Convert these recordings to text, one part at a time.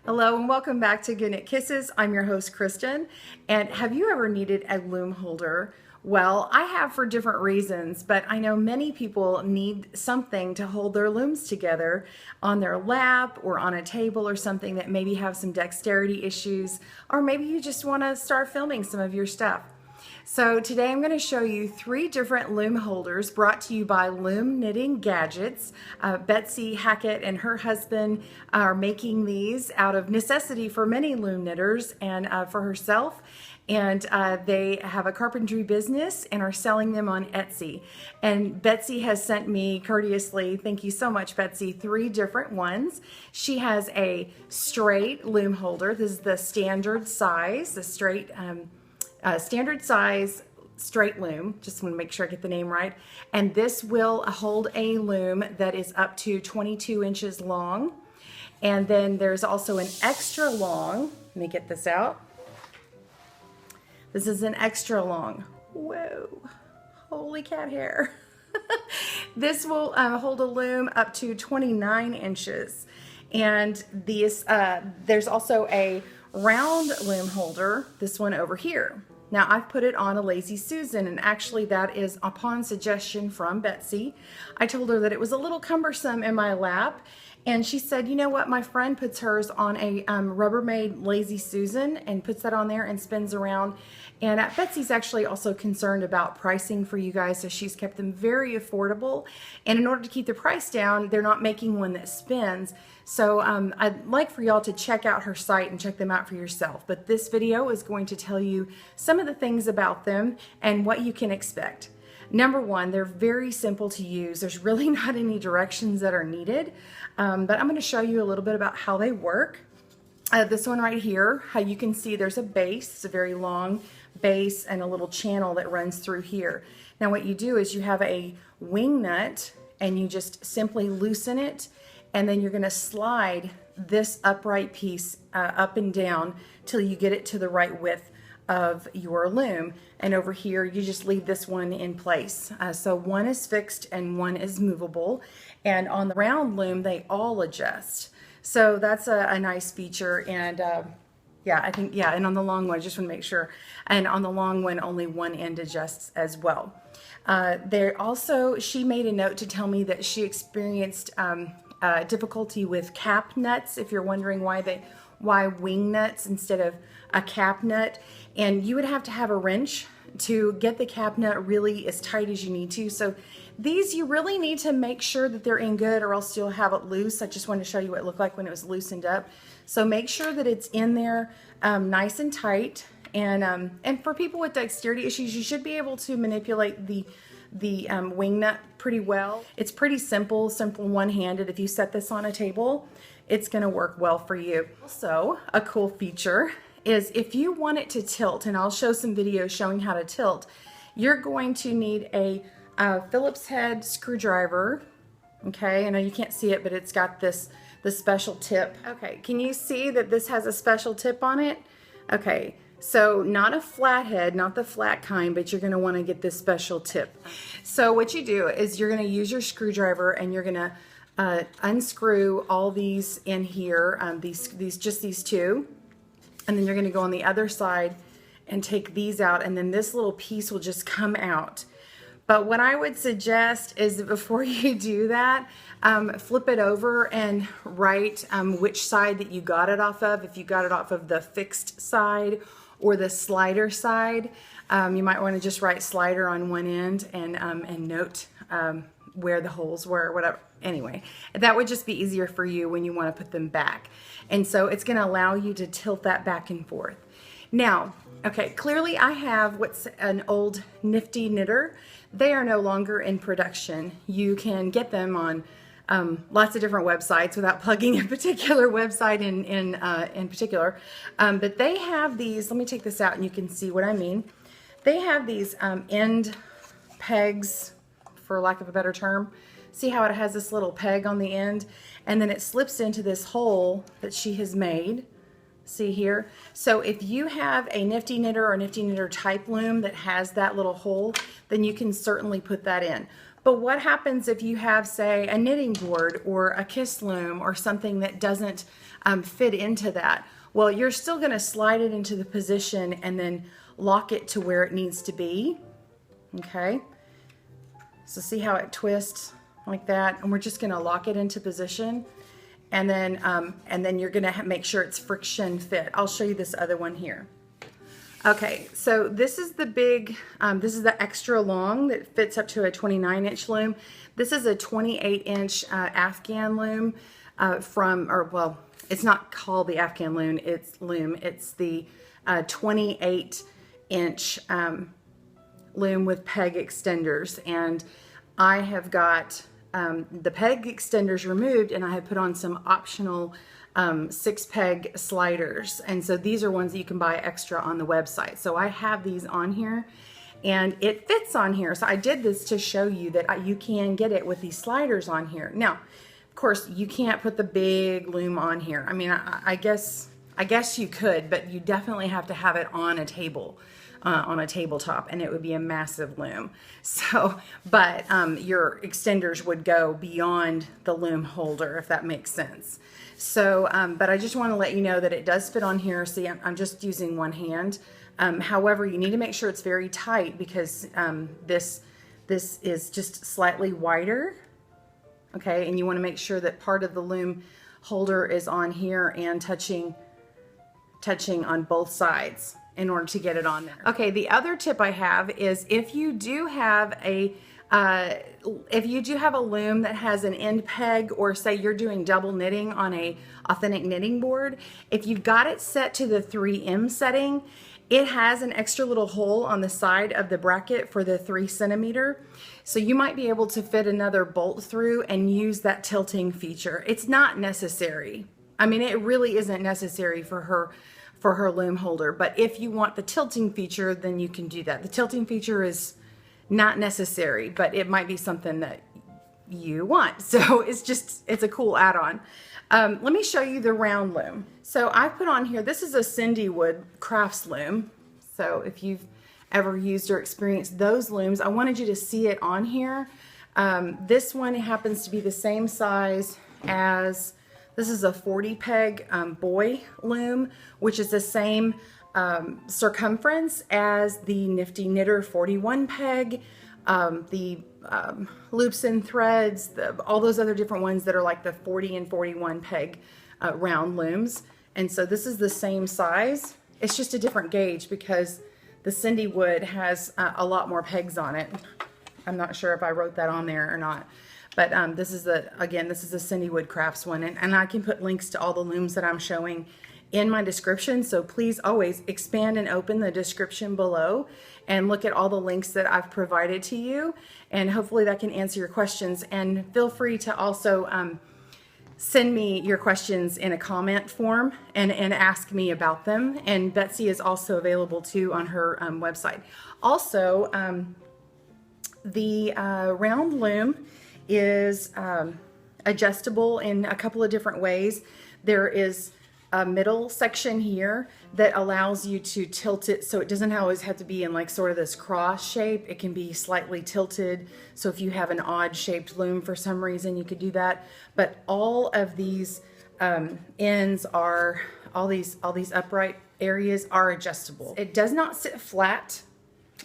Hello and welcome back to GoodKnitKisses. I'm your host Kristen, and have you ever needed a loom holder? Well, I have for different reasons, but I know many people need something to hold their looms together on their lap or on a table or something that maybe have some dexterity issues, or maybe you just want to start filming some of your stuff. So today I'm going to show you 3 different loom holders brought to you by LoomKnittingGadgets. Betsy Hackett and her husband are making these out of necessity for many loom knitters and for herself. And they have a carpentry business and are selling them on Etsy. And Betsy has sent me courteously, thank you so much Betsy, 3 different ones. She has a straight loom holder. This is the standard size, the standard size straight loom. Just want to make sure I get the name right. And this will hold a loom that is up to 22 inches long. And then there's also an extra long. Let me get this out. This is an extra long. Whoa, holy cat hair. This will hold a loom up to 29 inches. And these, there's also a round loom holder, this one over here. Now I've put it on a Lazy Susan, and actually that is upon suggestion from Betsy. I told her that it was a little cumbersome in my lap, and she said, you know what, my friend puts hers on a Rubbermaid Lazy Susan and puts that on there and spins around. And Betsy's actually also concerned about pricing for you guys, so she's kept them very affordable. And in order to keep the price down, they're not making one that spins. So I'd like for y'all to check out her site and check them out for yourself. But this video is going to tell you some of the things about them and what you can expect. Number one, they're very simple to use. There's really not any directions that are needed, but I'm going to show you a little bit about how they work. This one right here, how you can see there's a base. It's a very long base and a little channel that runs through here. Now what you do is you have a wing nut and you just simply loosen it, and then you're going to slide this upright piece up and down till you get it to the right width of your loom. And over here you just leave this one in place. So one is fixed and one is movable, and on the round loom they all adjust. So that's a nice feature. And yeah, I think, yeah, and on the long one, I just want to make sure, and on the long one only one end adjusts as well. She made a note to tell me that she experienced difficulty with cap nuts, if you're wondering why wing nuts instead of a cap nut. And you would have to have a wrench to get the cap nut really as tight as you need to. So these, you really need to make sure that they're in good, or else you'll have it loose. I just wanted to show you what it looked like when it was loosened up. So make sure that it's in there nice and tight. And for people with dexterity issues, you should be able to manipulate the wing nut pretty well. It's pretty simple one-handed. If you set this on a table, it's going to work well for you. Also, a cool feature is if you want it to tilt, and I'll show some videos showing how to tilt, you're going to need a Phillips head screwdriver. Okay, I know you can't see it, but it's got the special tip. Okay, can you see that this has a special tip on it? Okay, so not a flat head, not the flat kind, but you're going to want to get this special tip. So what you do is you're going to use your screwdriver and you're going to unscrew all these in here, just these 2, and then you're going to go on the other side and take these out, and then this little piece will just come out. But what I would suggest is that before you do that, flip it over and write which side that you got it off of. If you got it off of the fixed side or the slider side, you might want to just write slider on one end and note where the holes were, or whatever. Anyway, that would just be easier for you when you want to put them back. And so it's going to allow you to tilt that back and forth. Now, okay, clearly I have what's an old Nifty Knitter. They are no longer in production. You can get them on lots of different websites without plugging a particular website in particular. But they have these, let me take this out and you can see what I mean. They have these end pegs, for lack of a better term. See how it has this little peg on the end, and then it slips into this hole that she has made. See here? So if you have a Nifty Knitter or Nifty Knitter type loom that has that little hole, then you can certainly put that in. But what happens if you have, say, a knitting board or a kiss loom or something that doesn't fit into that? Well, you're still going to slide it into the position and then lock it to where it needs to be. Okay, so see how it twists like that, and we're just going to lock it into position, and then you're going to make sure it's friction fit. I'll show you this other one here. Okay, so this is the big, this is the extra long that fits up to a 29-inch loom. This is a 28-inch Afghan loom well, it's not called the Afghan loom. It's the 28-inch loom with peg extenders, and I have got the peg extenders removed, and I have put on some optional 6-peg sliders, and so these are ones that you can buy extra on the website. So I have these on here, and it fits on here. So I did this to show you that you can get it with these sliders on here. Now, of course, you can't put the big loom on here. I mean, I guess you could, but you definitely have to have it on a table. On a tabletop, and it would be a massive loom. So, but your extenders would go beyond the loom holder, if that makes sense. So, but I just want to let you know that it does fit on here. See, I'm just using one hand. However, you need to make sure it's very tight, because this is just slightly wider. Okay, and you want to make sure that part of the loom holder is on here and touching on both sides in order to get it on there. Okay, the other tip I have is if you do have a loom that has an end peg, or say you're doing double knitting on a authentic knitting board, if you've got it set to the 3M setting, it has an extra little hole on the side of the bracket for the 3 centimeter. So you might be able to fit another bolt through and use that tilting feature. It's not necessary. I mean, it really isn't necessary for her loom holder, but if you want the tilting feature, then you can do that. The tilting feature is not necessary, but it might be something that you want. So it's a cool add-on. Let me show you the round loom. So I put on here, this is a Cindy Wood crafts loom. So if you've ever used or experienced those looms, I wanted you to see it on here. This one happens to be the same size as, this is a 40 peg boy loom, which is the same circumference as the Nifty Knitter 41 peg, the loops and threads, all those other different ones that are like the 40 and 41 peg round looms. And so this is the same size. It's just a different gauge because the Cindy Wood has a lot more pegs on it. I'm not sure if I wrote that on there or not. But this is the Cindy Wood Crafts one, and I can put links to all the looms that I'm showing in my description. So please always expand and open the description below and look at all the links that I've provided to you, and hopefully that can answer your questions. And feel free to also send me your questions in a comment form and ask me about them. And Betsy is also available too on her website. Also, the round loom is adjustable in a couple of different ways. There is a middle section here that allows you to tilt it so it doesn't always have to be in like sort of this cross shape. It can be slightly tilted. So if you have an odd shaped loom for some reason, you could do that. But all of these ends are, all these upright areas are adjustable. It does not sit flat.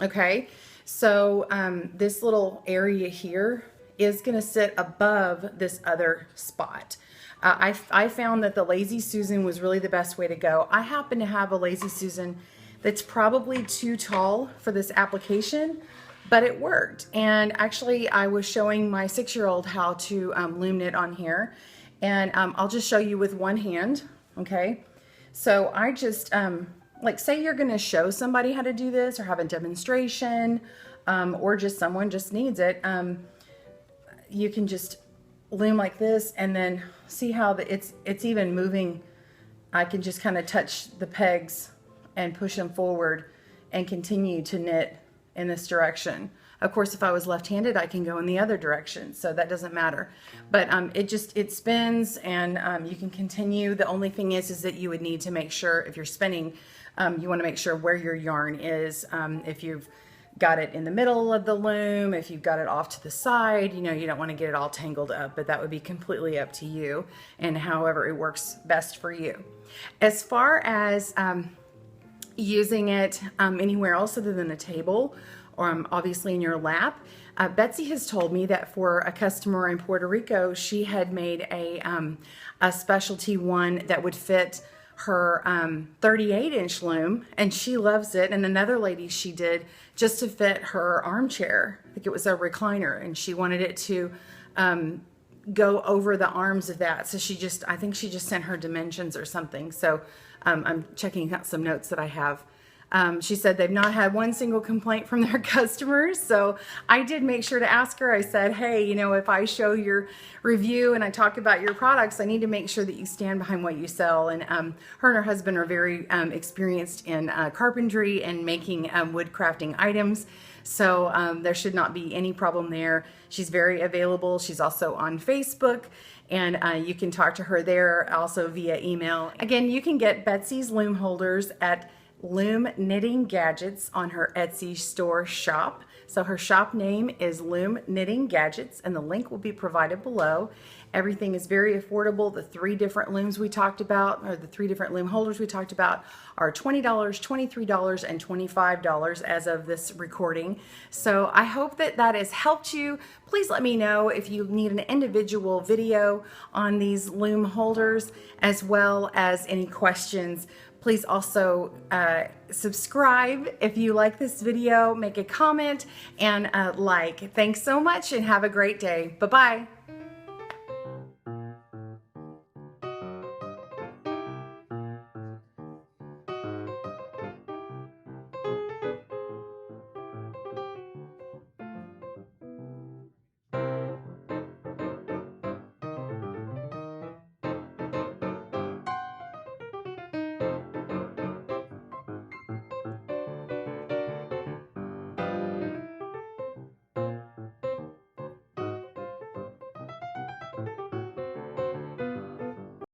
Okay, so this little area here is going to sit above this other spot. I found that the Lazy Susan was really the best way to go. I happen to have a Lazy Susan that's probably too tall for this application, but it worked. And actually I was showing my 6-year-old how to loom knit on here, and I'll just show you with one hand. Okay, so I just like, say you're going to show somebody how to do this or have a demonstration, or just someone just needs it. You can just loom like this, and then see how it's even moving. I can just kind of touch the pegs and push them forward and continue to knit in this direction. Of course, if I was left-handed, I can go in the other direction, so that doesn't matter. But it spins, and you can continue. The only thing is that you would need to make sure, if you're spinning, you want to make sure where your yarn is. If you've got it in the middle of the loom, if you've got it off to the side, you know, you don't want to get it all tangled up, but that would be completely up to you and however it works best for you. As far as using it anywhere else other than a table or obviously in your lap, Betsy has told me that for a customer in Puerto Rico, she had made a specialty one that would fit her 38-inch loom, and she loves it. And another lady she did just to fit her armchair. I think it was a recliner, and she wanted it to go over the arms of that. So I think she just sent her dimensions or something. So I'm checking out some notes that I have. She said they've not had one single complaint from their customers. So I did make sure to ask her. I said, hey, you know, if I show your review and I talk about your products, I need to make sure that you stand behind what you sell. And her and her husband are very experienced in carpentry and making wood crafting items. So there should not be any problem there. She's very available. She's also on Facebook, and you can talk to her there also via email. Again, you can get Betsy's loom holders at Loom Knitting Gadgets on her Etsy store shop. So her shop name is Loom Knitting Gadgets, and the link will be provided below. Everything is very affordable. The 3 different looms we talked about, or the 3 different loom holders we talked about, are $20, $23, and $25 as of this recording. So I hope that that has helped you. Please let me know if you need an individual video on these loom holders, as well as any questions. Please also subscribe if you like this video, make a comment, and like. Thanks so much and have a great day. Bye-bye.